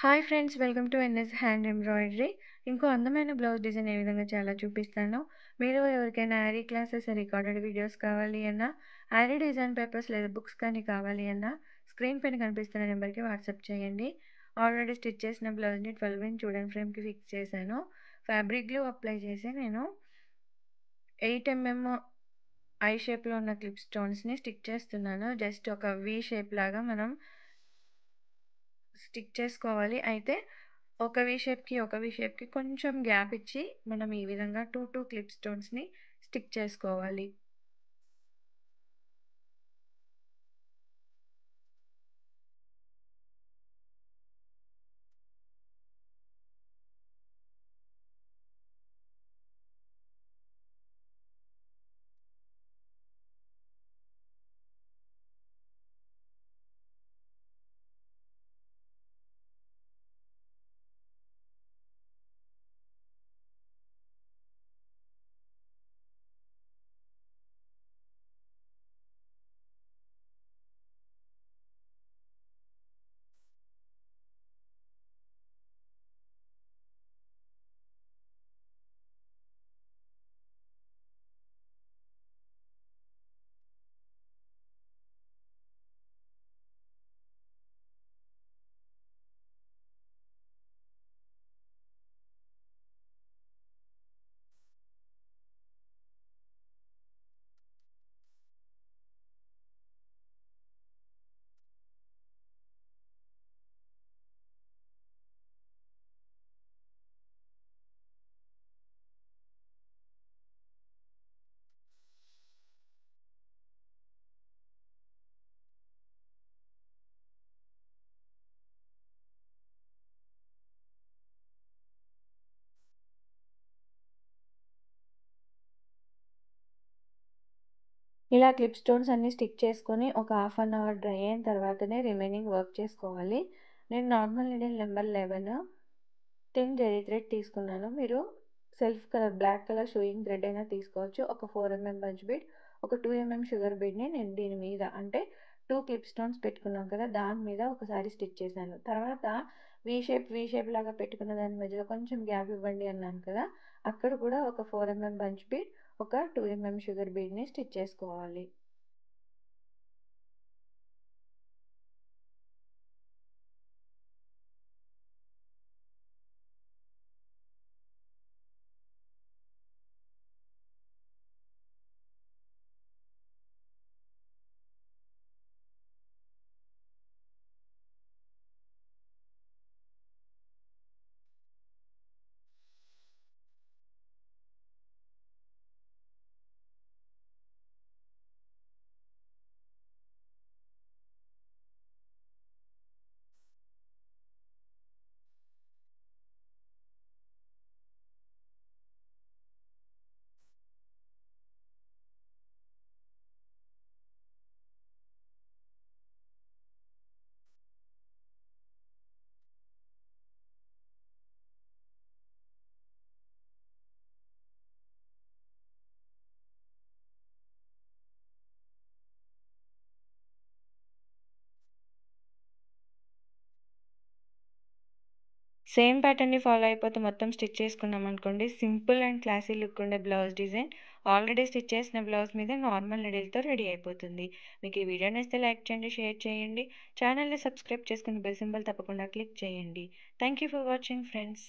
Hi friends, welcome to NS hand embroidery. ఇంకో అందమైన blouse design ఏ విధంగా చేయాలో చూపిస్తాను. మీరు ఎవరికైనా యారీ క్లాసెస్, రికార్డెడ్ వీడియోస్ కావాలి అన్నా, యారీ డిజైన్ పేపర్స్ లేదా బుక్స్ కానీ కావాలి అన్నా స్క్రీన్ పైన కనిపిస్తున్న నెంబర్కి వాట్సాప్ చేయండి. ఆల్రెడీ స్టిచ్ చేసిన బ్లౌజ్ని 12 ఇంచ్ చూడెన్ ఫ్రేమ్కి ఫిక్స్ చేశాను. ఫ్యాబ్రిక్ గ్లూ అప్లై చేసి నేను 8 ఐ షేప్లో ఉన్న క్లిప్ స్టోన్స్ని స్టిక్ చేస్తున్నాను. జస్ట్ ఒక వి షేప్ లాగా మనం స్టిక్ చేసుకోవాలి. అయితే ఒక వి షేప్‌కి కొంచెం గ్యాప్ ఇచ్చి మనం ఈ విధంగా 2 క్లిప్ స్టోన్స్‌ని స్టిక్ చేసుకోవాలి. ఇలా క్లిప్ స్టోన్స్ అన్నీ స్టిక్ చేసుకొని ఒక హాఫ్ అన్ అవర్ డ్రై అయిన తర్వాతనే రిమైనింగ్ వర్క్ చేసుకోవాలి. నేను normal needle number 11 thin zari thread తీసుకున్నాను. మీరు self colour black colour showing thread అయినా తీసుకోవచ్చు. ఒక 4 బంచ్ బీడ్, ఒక 2 షుగర్ బీడ్ని నేను దీని మీద అంటే 2 క్లిప్ స్టోన్స్ పెట్టుకున్నాం కదా, దాని మీద ఒకసారి స్టిచ్ చేశాను. తర్వాత వి షేప్ లాగా పెట్టుకున్న దాని మధ్యలో కొంచెం గ్యాప్ ఇవ్వండి అన్నాను కదా, అక్కడ కూడా ఒక 4 బంచ్ బీడ్, ఒక 2 షుగర్ బీడ్ని స్టిచ్ చేసుకోవాలి. సేమ్ ప్యాటర్న్‌ని ఫాలో అయిపోతూ మొత్తం స్టిచ్ చేసుకున్నామనుకోండి, సింపుల్ అండ్ క్లాసీ లుక్ ఉండే బ్లౌజ్ డిజైన్ ఆల్రెడీ స్టిచ్ చేసిన బ్లౌజ్ మీద నార్మల్ నీడిల్‌తో రెడీ అయిపోతుంది. మీకు ఈ వీడియో నచ్చితే లైక్ చేయండి, షేర్ చేయండి. ఛానల్‌ని సబ్స్క్రైబ్ చేసుకొని బెల్ సింబల్ తప్పకుండా క్లిక్ చేయండి. Thank you for watching friends.